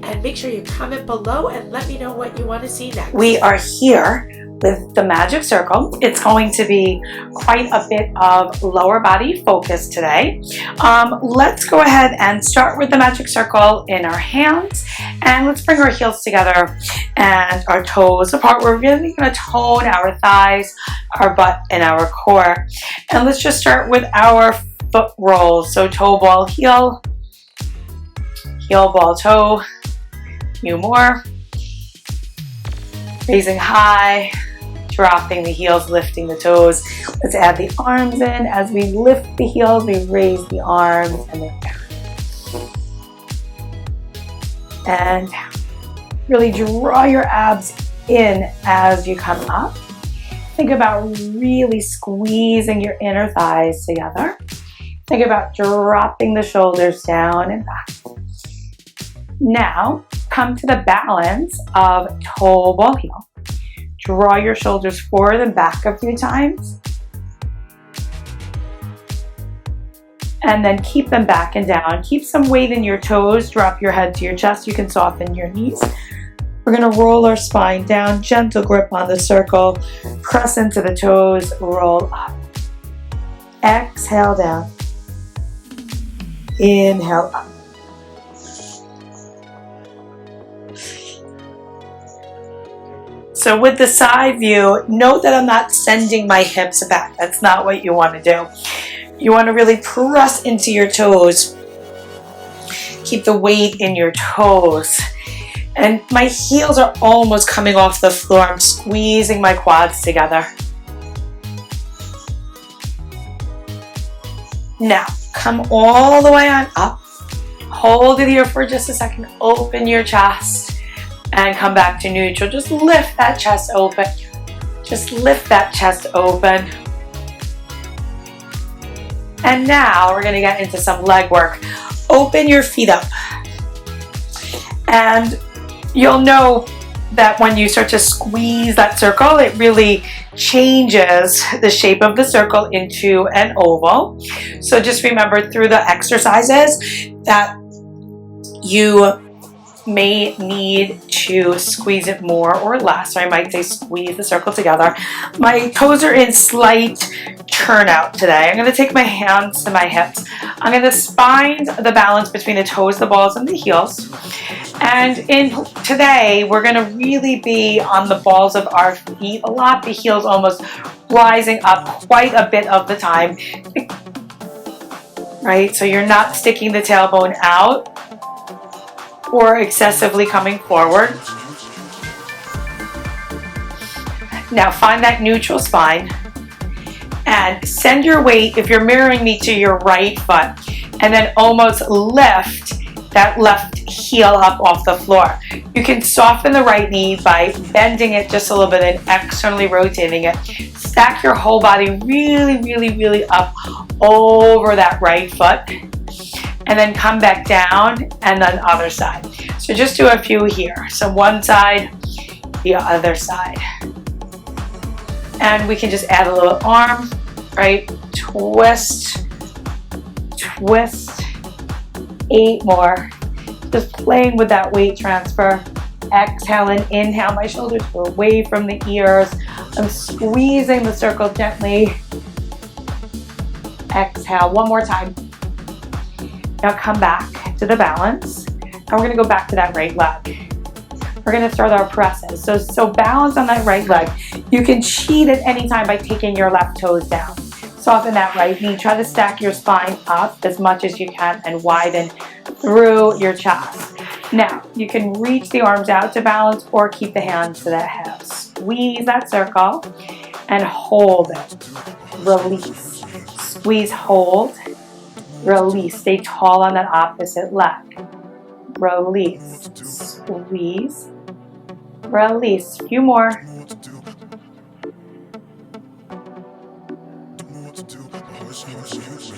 And make sure you comment below and let me know what you want to see next. We are here with the magic circle. It's going to be quite a bit of lower body focus today. Let's go ahead and start with the magic circle in our hands, and let's bring our heels together and our toes apart. We're really going to tone our thighs, our butt, and our core. And let's just start with our foot rolls. So toe ball heel, heel ball toe, a few more. Raising high, dropping the heels, lifting the toes. Let's add the arms in. As we lift the heels, we raise the arms and then down. And down. Really draw your abs in as you come up. Think about really squeezing your inner thighs together. Think about dropping the shoulders down and back. Now, come to the balance of toe ball heel. Draw your shoulders forward and back a few times. And then keep them back and down. Keep some weight in your toes. Drop your head to your chest. You can soften your knees. We're going to roll our spine down. Gentle grip on the circle. Press into the toes. Roll up. Exhale down. Inhale up. So with the side view, note that I'm not sending my hips back. That's not what you want to do. You want to really press into your toes. Keep the weight in your toes. And my heels are almost coming off the floor. I'm squeezing my quads together. Now, come all the way on up. Hold it here for just a second. Open your chest. And come back to neutral. Just lift that chest open. Just lift that chest open. And now we're going to get into some leg work. Open your feet up. And you'll know that when you start to squeeze that circle, it really changes the shape of the circle into an oval. So just remember through the exercises that you may need to squeeze it more or less, or I might say squeeze the circle together. My toes are in slight turnout today. I'm going to take my hands to my hips. I'm going to find the balance between the toes, the balls, and the heels. And today, we're going to really be on the balls of our feet a lot, the heels almost rising up quite a bit of the time. Right? So you're not sticking the tailbone out or excessively coming forward. Now find that neutral spine and send your weight, if you're mirroring me, to your right foot, and then almost lift that left heel up off the floor. You can soften the right knee by bending it just a little bit and externally rotating it. Stack your whole body really, really, really up over that right foot. And then come back down, and then other side. So just do a few here. So one side, the other side. And we can just add a little arm, right? Twist, twist. 8 more. Just playing with that weight transfer. Exhale and inhale. My shoulders go away from the ears. I'm squeezing the circle gently. Exhale. One more time. Now come back to the balance, and we're going to go back to that right leg. We're going to start our presses. So balance on that right leg. You can cheat at any time by taking your left toes down. Soften that right knee. Try to stack your spine up as much as you can and widen through your chest. Now, you can reach the arms out to balance or keep the hands to the hips. Squeeze that circle and hold it. Release. Squeeze, hold. Release. Stay tall on that opposite leg. Release. Squeeze. Release. A few more.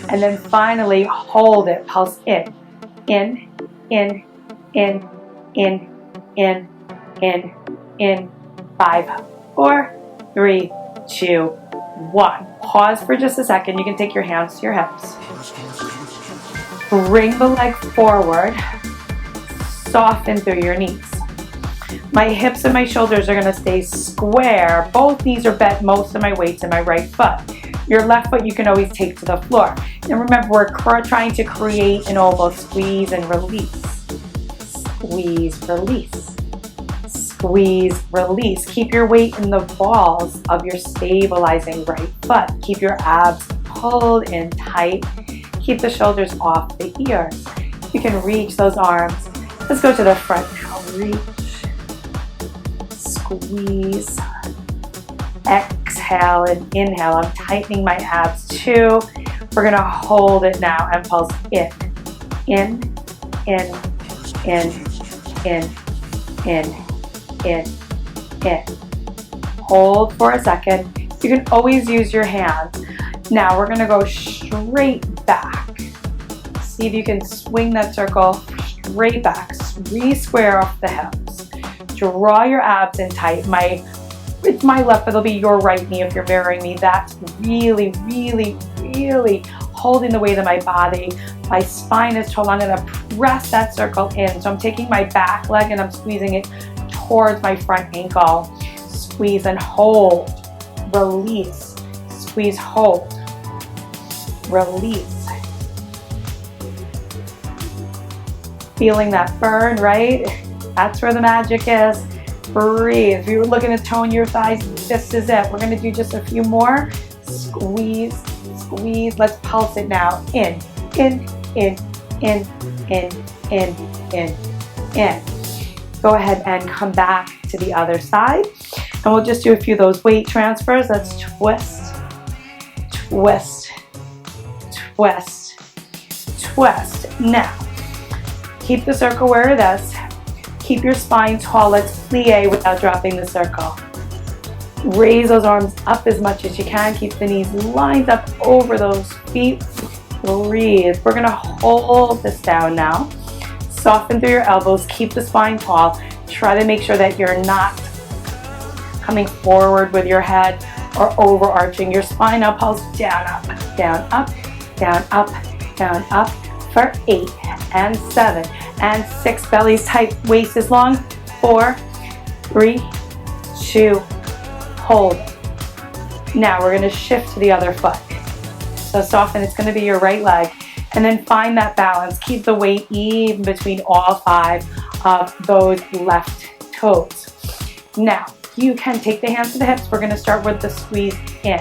And then finally, hold it. Pulse in. In, in, in, in, in, in, in. 5, 4, 3, 2, 1. Pause for just a second. You can take your hands to your hips. Bring the leg forward. soften through your knees. My hips and my shoulders are going to stay square. Both knees are bent, most of my weight's in my right foot. Your left foot you can always take to the floor. And remember, we're trying to create an oval. Squeeze and release. Squeeze, release. Squeeze, release. Keep your weight in the balls of your stabilizing right foot. Keep your abs pulled in tight. Keep the shoulders off the ears. You can reach those arms. Let's go to the front now. Reach. Squeeze. Exhale and inhale. I'm tightening my abs too. We're going to hold it now and pulse in. In, in, in, in, in. In. Hold for a second. You can always use your hands. Now we're going to go straight back. See if you can swing that circle straight back. Re-square off the hips. Draw your abs in tight. It's my left, but it'll be your right knee if you're mirroring me. That's really, really, really holding the weight of my body. My spine is tall. I'm going to press that circle in. So I'm taking my back leg and I'm squeezing it towards my front ankle. Squeeze and hold. Release. Squeeze, hold. Release. Feeling that burn, right? That's where the magic is. Breathe. If you're looking to tone your thighs, this is it. We're going to do just a few more. Squeeze, squeeze. Let's pulse it now. In, in, in, in, in, in, in, in. Go ahead and come back to the other side. And we'll just do a few of those weight transfers. Let's twist, twist, twist, twist. Now, keep the circle where it is. Keep your spine tall. Let's plie without dropping the circle. Raise those arms up as much as you can. Keep the knees lined up over those feet. Breathe. We're going to hold this down now. Soften through your elbows. Keep the spine tall. Try to make sure that you're not coming forward with your head or overarching your spine. Now pulse down, up, down, up, down, up, down, up for 8 and 7 and 6. Belly's tight, waist is long. 4, 3, 2, hold. Now we're going to shift to the other foot. So soften, it's going to be your right leg. And then find that balance. Keep the weight even between all 5 of those left toes. Now, you can take the hands to the hips. We're going to start with the squeeze in.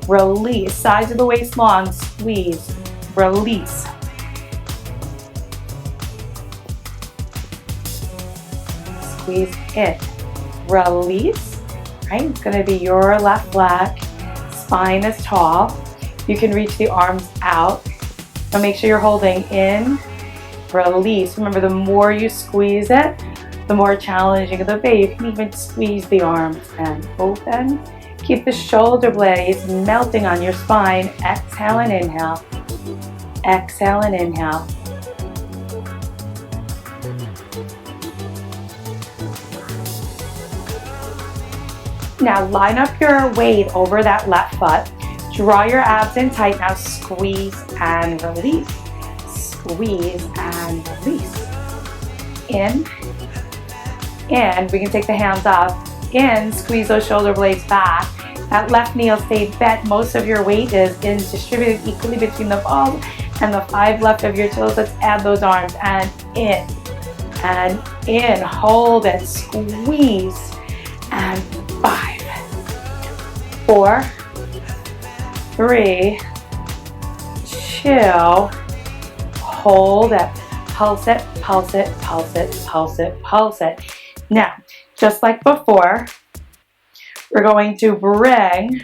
Release. Sides of the waist long. Squeeze. Release. Squeeze in. Release. Right? It's going to be your left leg. Spine is tall. You can reach the arms out. So make sure you're holding in, release. Remember, the more you squeeze it, the more challenging it'll be. You can even squeeze the arms and open. Keep the shoulder blades melting on your spine. Exhale and inhale. Exhale and inhale. Now line up your weight over that left foot. Draw your abs in tight. Now squeeze and release. Squeeze and release. In. In. We can take the hands up. In. Squeeze those shoulder blades back. That left knee will stay bent. Most of your weight is distributed equally between the balls and the 5 left of your toes. Let's add those arms. And in. And in. Hold it. Squeeze. And 5, 4, 3, 2, hold it, pulse it, pulse it, pulse it, pulse it, pulse it. Now, just like before, we're going to bring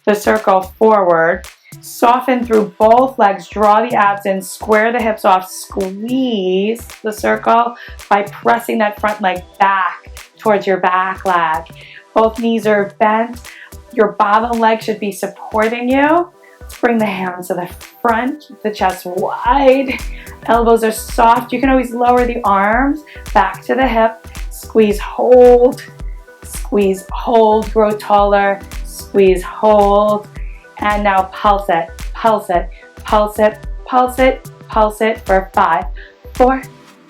the circle forward, soften through both legs, draw the abs in, square the hips off, squeeze the circle by pressing that front leg back towards your back leg. Both knees are bent. Your bottom leg should be supporting you. Let's bring the hands to the front, the chest wide. Elbows are soft. You can always lower the arms back to the hip. Squeeze, hold. Squeeze, hold. Grow taller. Squeeze, hold. And now pulse it, pulse it, pulse it, pulse it, pulse it for 5, 4,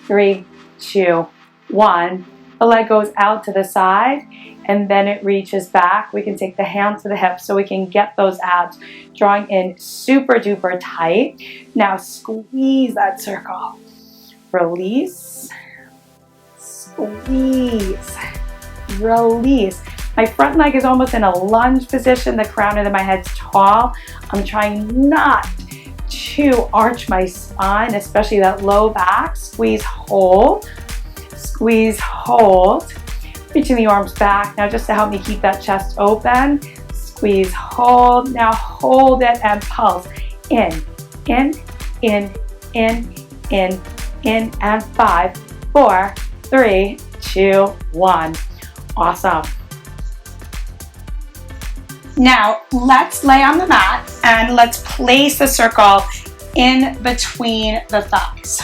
3, 2, 1. The leg goes out to the side and then it reaches back. We can take the hands to the hips so we can get those abs drawing in super duper tight. Now squeeze that circle. Release, squeeze, release. My front leg is almost in a lunge position. The crown of my head's tall. I'm trying not to arch my spine, especially that low back. Squeeze, hold. Squeeze, hold. Reaching the arms back now just to help me keep that chest open. Squeeze, hold. Now hold it and pulse. In, in, in, in, in, in, and 5, 4, 3, 2, 1. Awesome. Now let's lay on the mat and let's place the circle in between the thighs.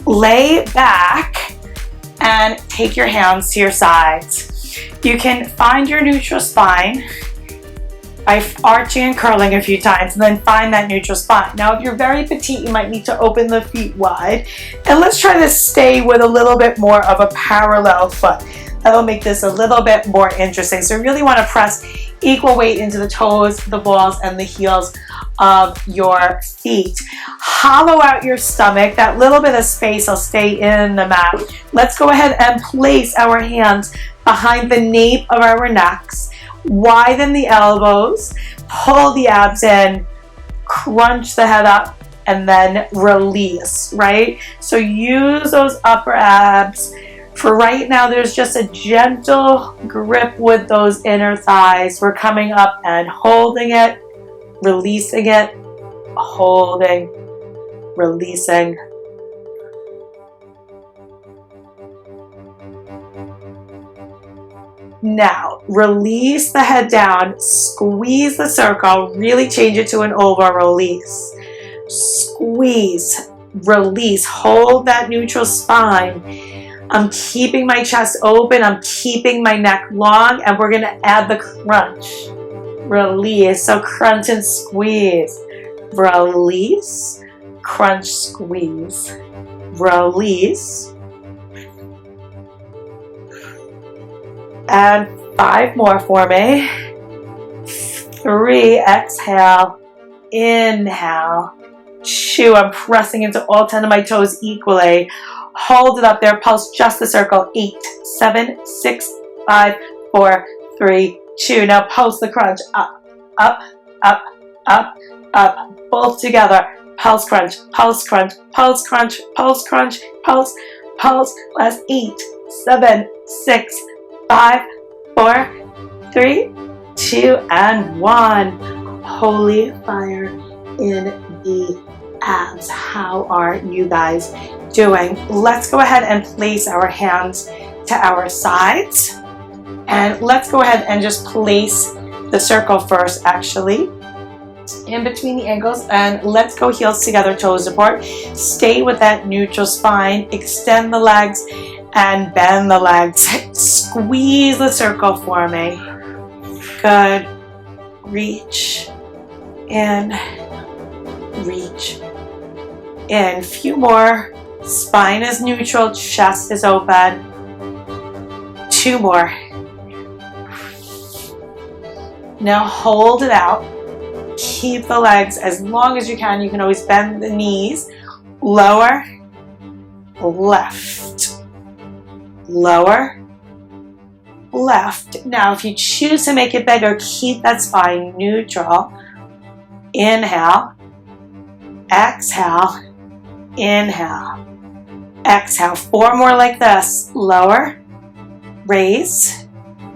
Lay back and take your hands to your sides. You can find your neutral spine by arching and curling a few times and then find that neutral spine. Now if you're very petite, you might need to open the feet wide. And let's try to stay with a little bit more of a parallel foot. That'll make this a little bit more interesting. So you really want to press equal weight into the toes, the balls, and the heels of your feet. Hollow out your stomach. That little bit of space will stay in the mat. Let's go ahead and place our hands behind the nape of our necks. Widen the elbows. Pull the abs in. Crunch the head up and then release, right? So use those upper abs. For right now, there's just a gentle grip with those inner thighs. We're coming up and holding it, releasing it, holding, releasing. Now, release the head down, squeeze the circle, really change it to an oval release. Squeeze, release, hold that neutral spine. I'm keeping my chest open, I'm keeping my neck long, and we're gonna add the crunch. Release, so crunch and squeeze. Release, crunch, squeeze. Release. And 5 more for me. 3, exhale, inhale. 2, I'm pressing into all 10 of my toes equally. Hold it up there, pulse just the circle. 8, 7, 6, 5, 4, 3, 2. Now pulse the crunch. Up, up, up, up, up. Both together. Pulse crunch, pulse crunch, pulse crunch, pulse crunch, pulse, pulse. Last 8, 7, 6, 5, 4, 3, 2, and 1. Holy fire in the abs. How are you guys doing? Let's go ahead and place our hands to our sides. And let's go ahead and just place the circle first, actually, in between the ankles. And let's go heels together, toes apart. Stay with that neutral spine. Extend the legs and bend the legs. Squeeze the circle for me. Good. Reach in, reach in. Few more. Spine is neutral, chest is open. 2 more. Now hold it out. Keep the legs as long as you can. You can always bend the knees. Lower, left, lower, left. Now if you choose to make it bigger, keep that spine neutral. Inhale, exhale, inhale, exhale. 4 more like this. Lower, raise,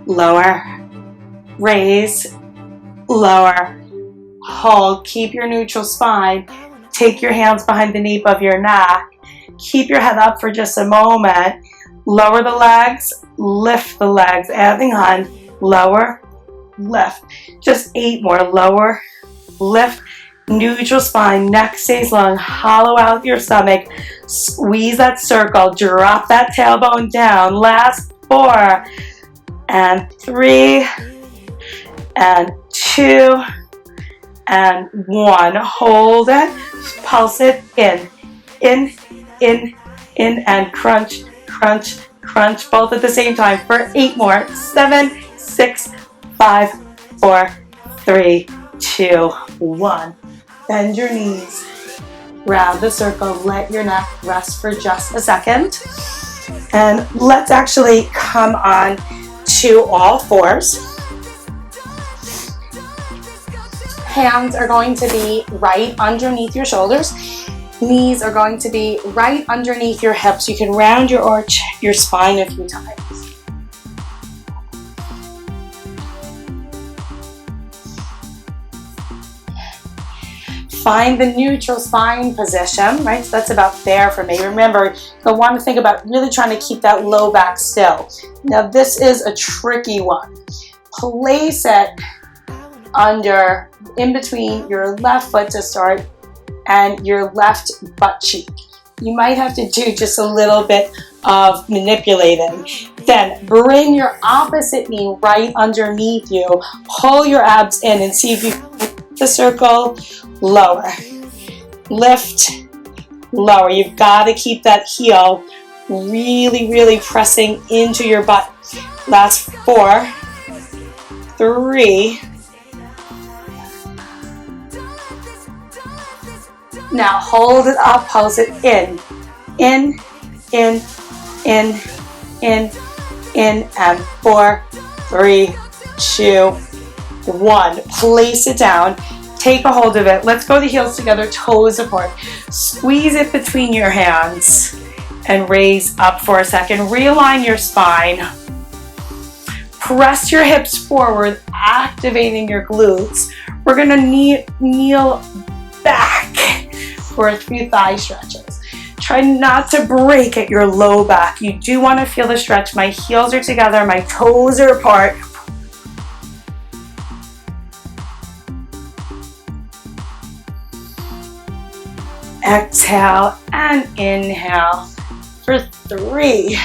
lower, raise, lower. Hold. Keep your neutral spine. Take your hands behind the nape of your neck. Keep your head up for just a moment. Lower the legs, lift the legs. Adding on. Lower, lift. Just 8 more. Lower, lift. Neutral spine, neck stays long. Hollow out your stomach. Squeeze that circle. Drop that tailbone down. Last 4 and 3 and 2 and 1. Hold it. Pulse it in. in, and crunch, crunch, crunch, both at the same time for 8 more. 7, 6, 5, 4, 3, 2, 1. Bend your knees, grab the circle, let your neck rest for just a second. And let's actually come on to all fours. Hands are going to be right underneath your shoulders. Knees are going to be right underneath your hips. You can round your arch, your spine a few times. Find the neutral spine position, right? So that's about there for me. Remember, you'll want to think about really trying to keep that low back still. Now this is a tricky one. Place it under, in between your left foot to start and your left butt cheek. You might have to do just a little bit of manipulating. Then bring your opposite knee right underneath you. Pull your abs in and see if you can lift the circle. Lower. Lift. Lower. You've got to keep that heel really, really pressing into your butt. Last 4, 3. Now hold it up, pulse it in, and 4, 3, 2, 1. Place it down, take a hold of it. Let's go the heels together, toes apart. Squeeze it between your hands and raise up for a second. Realign your spine. Press your hips forward, activating your glutes. We're gonna kneel back for a few thigh stretches. Try not to break at your low back. You do want to feel the stretch. My heels are together, my toes are apart. Exhale and inhale for 3,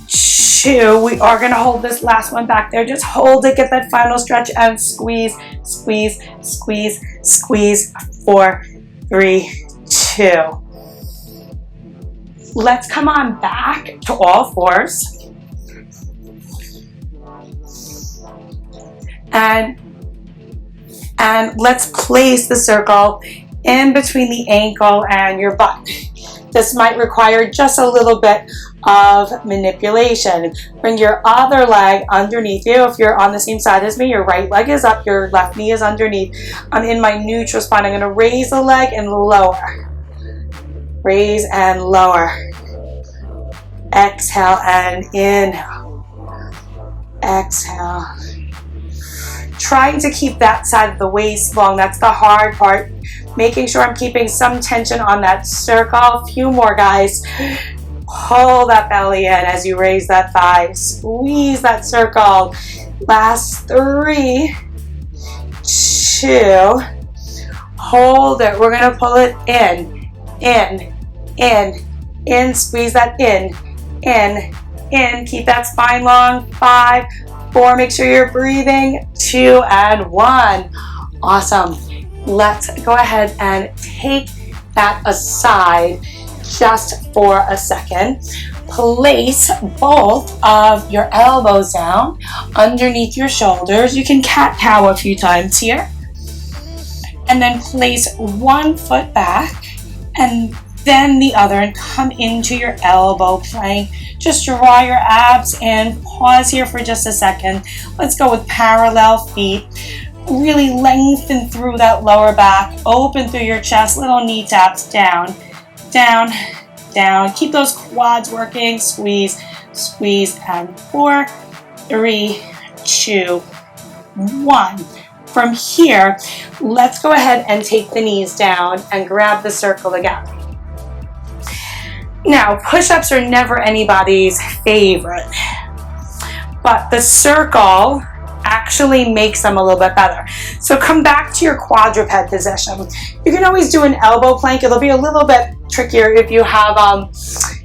2. We are going to hold this last one back there. Just hold it, get that final stretch and squeeze, squeeze, squeeze, squeeze. 4, 3, 2. Let's come on back to all fours. And let's place the circle in between the ankle and your butt. This might require just a little bit of manipulation. Bring your other leg underneath you. If you're on the same side as me, your right leg is up, your left knee is underneath. I'm in my neutral spine. I'm going to raise the leg and lower. Raise and lower. Exhale and inhale. Exhale. Trying to keep that side of the waist long. That's the hard part. Making sure I'm keeping some tension on that circle. A few more, guys. Pull that belly in as you raise that thigh. Squeeze that circle. Last 3, 2. Hold it. We're going to pull it in. Squeeze that in. Keep that spine long. 5, 4. Make sure you're breathing. 2 and 1. Awesome. Let's go ahead and take that aside just for a second. Place both of your elbows down underneath your shoulders. You can cat-cow a few times here. And then place one foot back and then the other and come into your elbow plank. Just draw your abs and pause here for just a second. Let's go with parallel feet. Really lengthen through that lower back. Open through your chest. Little knee taps down, down, down. Keep those quads working. Squeeze, squeeze, and 4, 3, 2, 1. From here, let's go ahead and take the knees down and grab the circle again. Now, push-ups are never anybody's favorite, but the circle actually makes them a little bit better. So come back to your quadruped position. You can always do an elbow plank. It'll be a little bit trickier if you have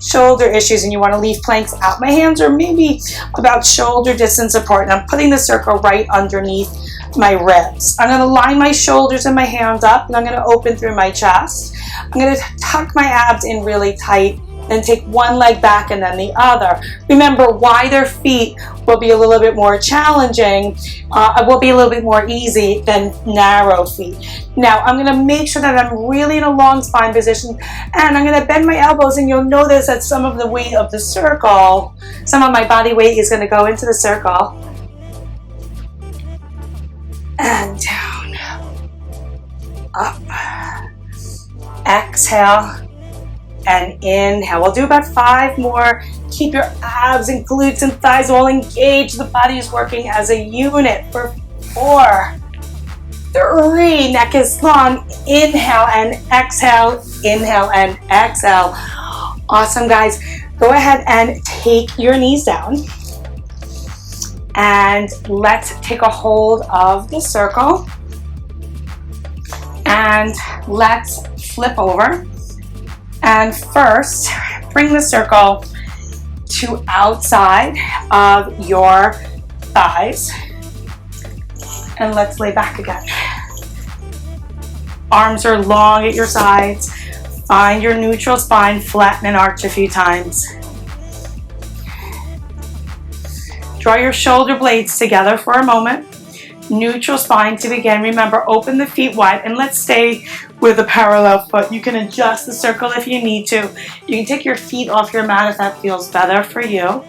shoulder issues and you want to leave planks out. My hands are maybe about shoulder distance apart, and I'm putting the circle right underneath my ribs. I'm gonna line my shoulders and my hands up, and I'm gonna open through my chest. I'm gonna tuck my abs in really tight, and take one leg back and then the other. Remember, wider feet will be a little bit more challenging, will be a little bit more easy than narrow feet. Now, I'm gonna make sure that I'm really in a long spine position, and I'm gonna bend my elbows, and you'll notice that some of the weight of the circle, some of my body weight is gonna go into the circle, and down, up, exhale, and inhale. We'll do about 5 more. Keep your abs and glutes and thighs all engaged. The body is working as a unit for 4, 3, neck is long. Inhale and exhale, inhale and exhale. Awesome, guys. Go ahead and take your knees down. And let's take a hold of the circle. And let's flip over. And first, bring the circle to outside of your thighs. And let's lay back again. Arms are long at your sides. Find your neutral spine, flatten and arch a few times. Draw your shoulder blades together for a moment. Neutral spine to begin. Remember, open the feet wide, and let's stay with a parallel foot. You can adjust the circle if you need to. You can take your feet off your mat if that feels better for you.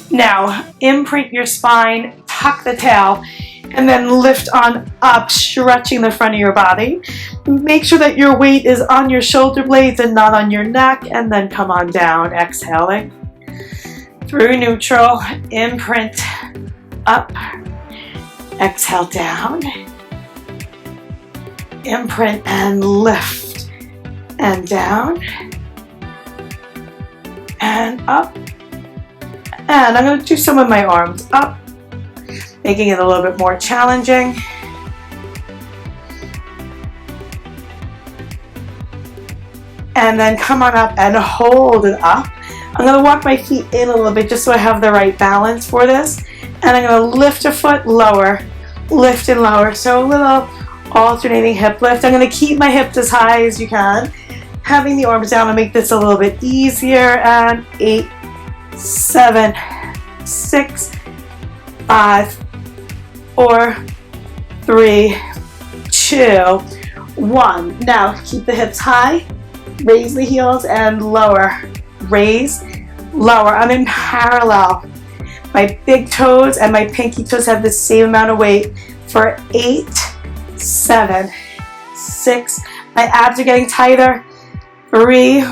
Now, imprint your spine, tuck the tail, and then lift on up, stretching the front of your body. Make sure that your weight is on your shoulder blades and not on your neck, and then come on down, exhaling. Through neutral, imprint up, exhale down, imprint and lift, and down, and up. And I'm going to do some of my arms up, making it a little bit more challenging. And then come on up and hold it up. I'm going to walk my feet in a little bit just so I have the right balance for this. And I'm going to lift a foot, lower, lift and lower. So a little alternating hip lift. I'm going to keep my hips as high as you can. Having the arms down to make this a little bit easier. And 8, 7, 6, 5, 4, 3, 2, 1. Now keep the hips high. Raise the heels and lower. Raise, lower. I'm in parallel. My big toes and my pinky toes have the same amount of weight for 8, 7, 6. My abs are getting tighter. 3,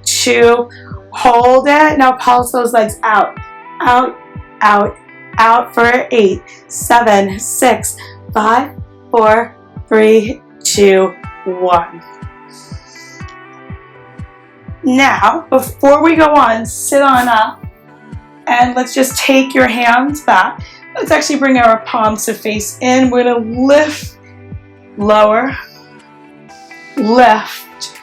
2, hold it. Now pulse those legs out, out, out, out for 8, 7, 6, 5, 4, 3, 2, 1. Now, before we go on, sit on up and let's just take your hands back. Let's actually bring our palms to face in. We're going to lift, lower, lift,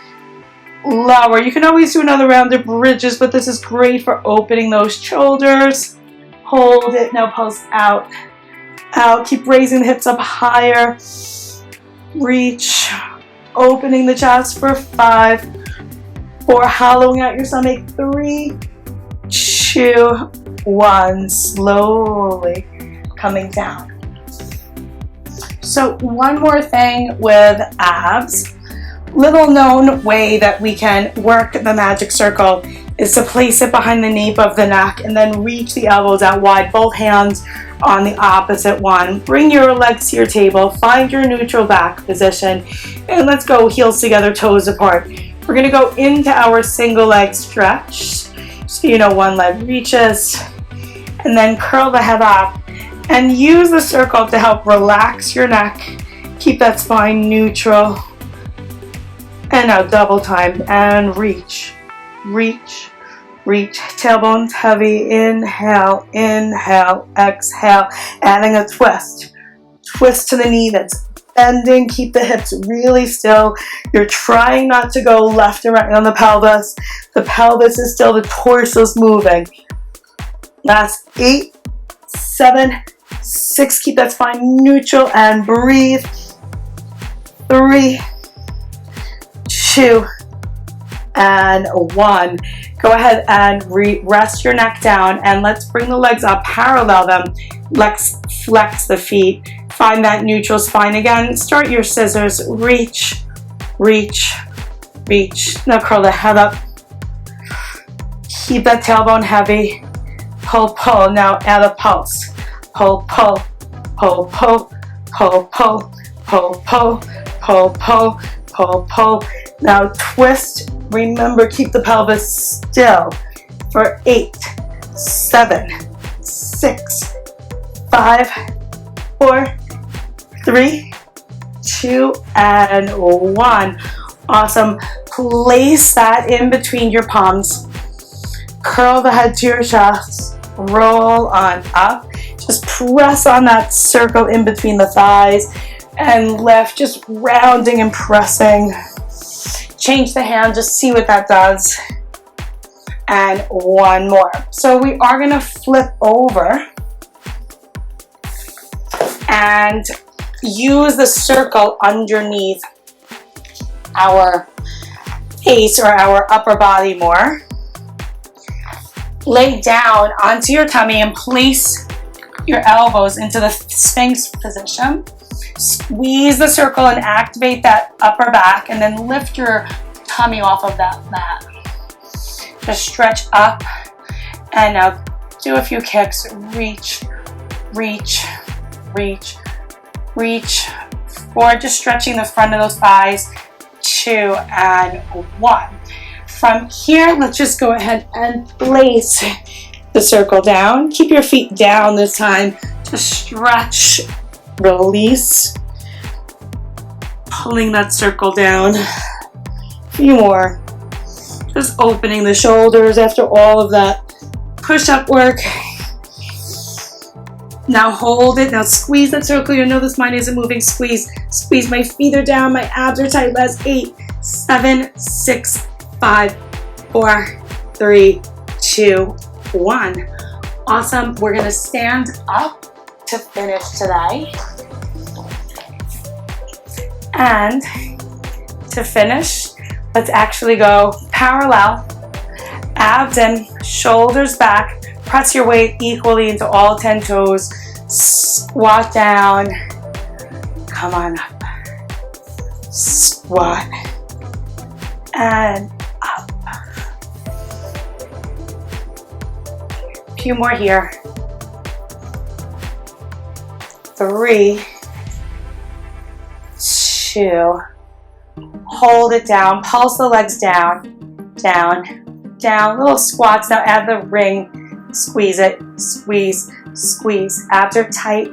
lower. You can always do another round of bridges, but this is great for opening those shoulders. Hold it. Now pulse out, out. Keep raising the hips up higher. Reach, opening the chest for 5, 4, hollowing out your stomach. 3, 2, 1. Slowly coming down. So one more thing with abs. Little known way that we can work the magic circle is to place it behind the nape of the neck and then reach the elbows out wide, both hands on the opposite one. Bring your legs to your table, find your neutral back position, and let's go heels together, toes apart. We're going to go into our single leg stretch. So you know one leg reaches, and then curl the head up and use the circle to help relax your neck. Keep that spine neutral. And now double time and reach, reach, reach. Tailbones heavy. Inhale, inhale, exhale. Adding a twist. Twist to the knee that's bending. Keep the hips really still. You're trying not to go left and right on the pelvis. The pelvis is still, the torso's moving. Last 8, 7, 6, keep that spine neutral and breathe. 3, 2, and 1. Go ahead and rest your neck down, and let's bring the legs up, parallel them. Let's flex the feet. Find that neutral spine again. Start your scissors. Reach, reach, reach. Now curl the head up. Keep that tailbone heavy. Pull, pull. Now add a pulse. Pull, pull, pull, pull, pull, pull, pull, pull, pull, pull, pull, pull. Now twist. Remember, keep the pelvis still for 8, 7, 6, 5, 4, 3, 2, and 1. Awesome. Place that in between your palms. Curl the head to your chest. Roll on up. Just press on that circle in between the thighs and lift, just rounding and pressing. Change the hand, just see what that does. And one more. So we are gonna flip over and use the circle underneath our face or our upper body more. Lay down onto your tummy and place your elbows into the Sphinx position. Squeeze the circle and activate that upper back, and then lift your tummy off of that mat. Just stretch up, and now do a few kicks. Reach, reach, reach, reach. Forward, just stretching the front of those thighs. 2 and 1. From here, let's just go ahead and place the circle down. Keep your feet down this time. Just stretch, release, pulling that circle down. A few more. Just opening the shoulders after all of that push-up work. Now hold it. Now squeeze that circle. You know this mine isn't moving. Squeeze. Squeeze. My feet are down. My abs are tight. Last 8, 7, 6, 5, 4, 3, 2, 1. Awesome. We're going to stand up to finish today. And to finish, let's actually go parallel, abs in, shoulders back. Press your weight equally into all 10 toes. Squat down. Come on up. Squat. And up. A few more here. 3, 2. Hold it down. Pulse the legs down. Down. Down. Little squats. Now add the ring. Squeeze it, squeeze, squeeze. Abs are tight.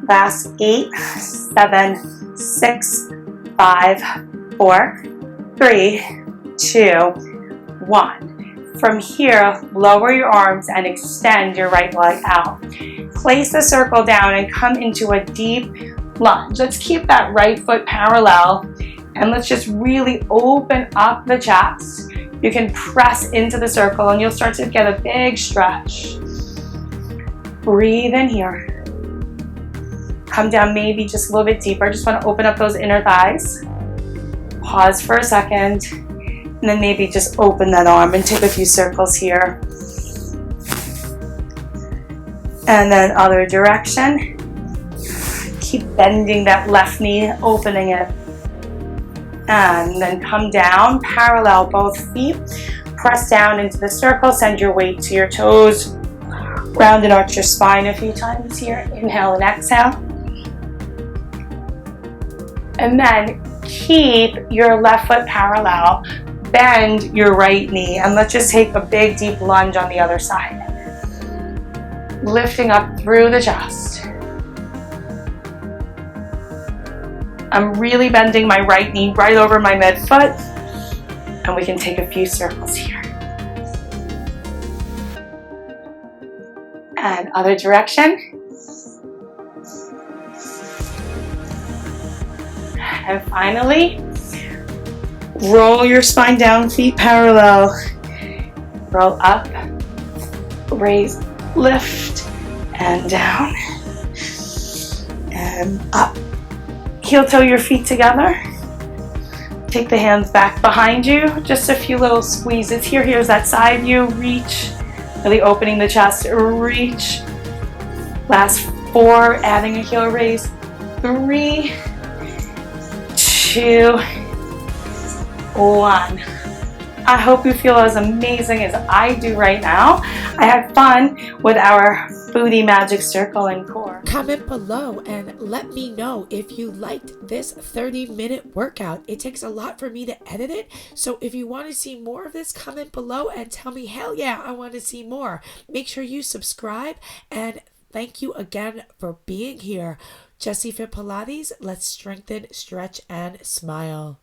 Last 8, 7, 6, 5, 4, 3, 2, 1. From here, lower your arms and extend your right leg out. Place the circle down and come into a deep lunge. Let's keep that right foot parallel, and let's just really open up the chest. You can press into the circle and you'll start to get a big stretch. Breathe in here. Come down maybe just a little bit deeper. Just want to open up those inner thighs. Pause for a second. And then maybe just open that arm and take a few circles here. And then other direction. Keep bending that left knee, opening it. And then come down, parallel both feet. Press down into the circle, send your weight to your toes. Round and arch your spine a few times here. Inhale and exhale. And then keep your left foot parallel. Bend your right knee, and let's just take a big deep lunge on the other side. Lifting up through the chest. I'm really bending my right knee right over my midfoot, and we can take a few circles here. And other direction. And finally, roll your spine down, feet parallel. Roll up, raise, lift, and down. and up. Heel toe your feet together. Take the hands back behind you. Just a few little squeezes here. Here's that side view. Reach. Really opening the chest. Reach. Last 4. Adding a heel raise. 3, 2, 1. I hope you feel as amazing as I do right now. I had fun with our booty magic circle and core. Comment below and let me know if you liked this 30-minute workout. It takes a lot for me to edit it, so if you want to see more of this, comment below and tell me, hell yeah, I want to see more. Make sure you subscribe, and thank you again for being here. Jessie Fit Pilates, let's strengthen, stretch, and smile.